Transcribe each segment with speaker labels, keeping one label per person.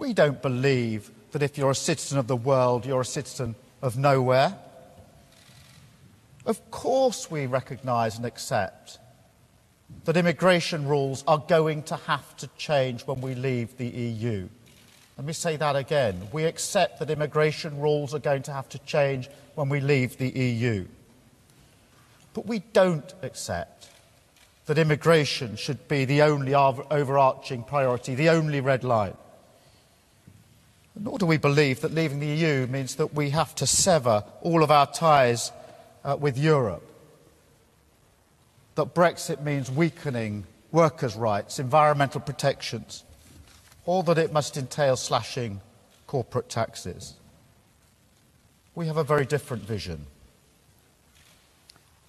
Speaker 1: We don't believe that if you're a citizen of the world, you're a citizen of nowhere. Of course we recognise and accept that immigration rules are going to have to change when we leave the EU. Let me say that again. We accept that immigration rules are going to have to change when we leave the EU. But we don't accept that immigration should be the only overarching priority, the only red line. Nor do we believe that leaving the EU means that we have to sever all of our ties with Europe. That Brexit means weakening workers' rights, environmental protections, or that it must entail slashing corporate taxes. We have a very different vision.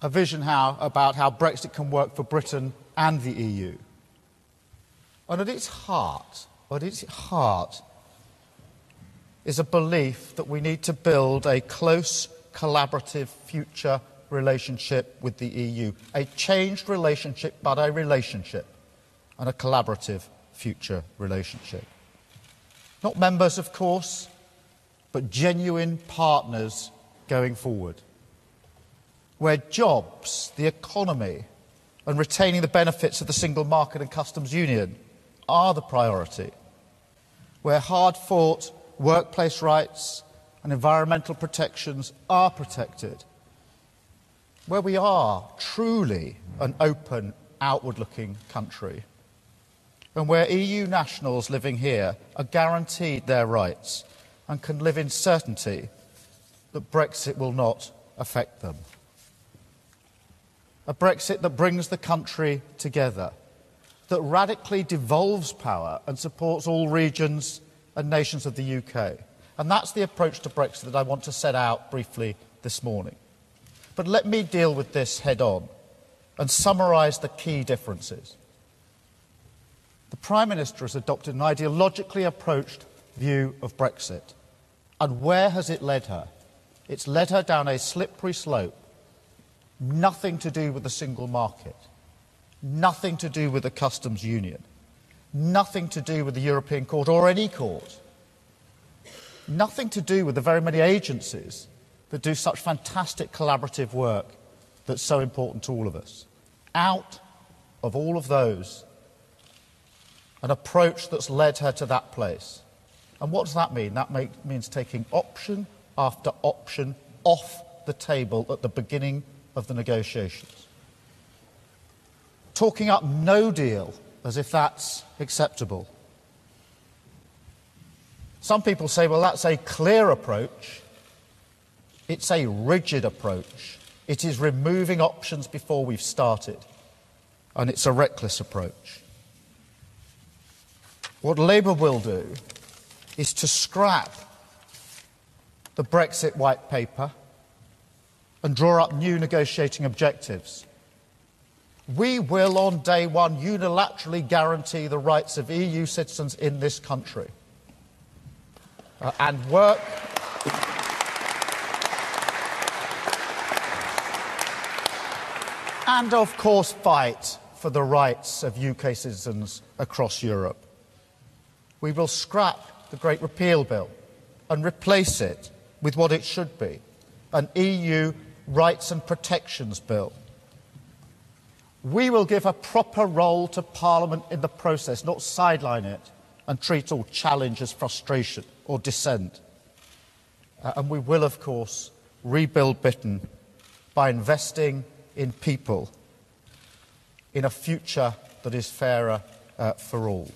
Speaker 1: A vision about how Brexit can work for Britain and the EU. And at its heart, is a belief that we need to build a close, collaborative future relationship with the EU. A changed relationship, but a relationship, and a collaborative future relationship. Not members, of course, but genuine partners going forward. Where jobs, the economy, and retaining the benefits of the single market and customs union are the priority. Where hard-fought workplace rights and environmental protections are protected. Where we are truly an open, outward-looking country. And where EU nationals living here are guaranteed their rights and can live in certainty that Brexit will not affect them. A Brexit that brings the country together, that radically devolves power and supports all regions and nations of the UK. And that's the approach to Brexit that I want to set out briefly this morning. But let me deal with this head-on and summarise the key differences. The Prime Minister has adopted an ideologically approached view of Brexit. And where has it led her? It's led her down a slippery slope. Nothing to do with the single market. Nothing to do with the customs union. Nothing to do with the European Court or any court. Nothing to do with the very many agencies that do such fantastic collaborative work that's so important to all of us. Out of all of those, an approach that's led her to that place. And what does that mean? That means taking option after option off the table at the beginning of the negotiations. Talking up no deal as if that's acceptable. Some people say, well, that's a clear approach. It's a rigid approach. It is removing options before we've started. And it's a reckless approach. What Labour will do is to scrap the Brexit white paper and draw up new negotiating objectives. We will, on day one, unilaterally guarantee the rights of EU citizens in this country and work and, of course, fight for the rights of UK citizens across Europe. We will scrap the Great Repeal Bill and replace it with what it should be, an EU Rights and Protections Bill. We will give a proper role to Parliament in the process, not sideline it and treat all challenge as frustration or dissent. And we will, of course, rebuild Britain by investing in people, in a future that is fairer for all.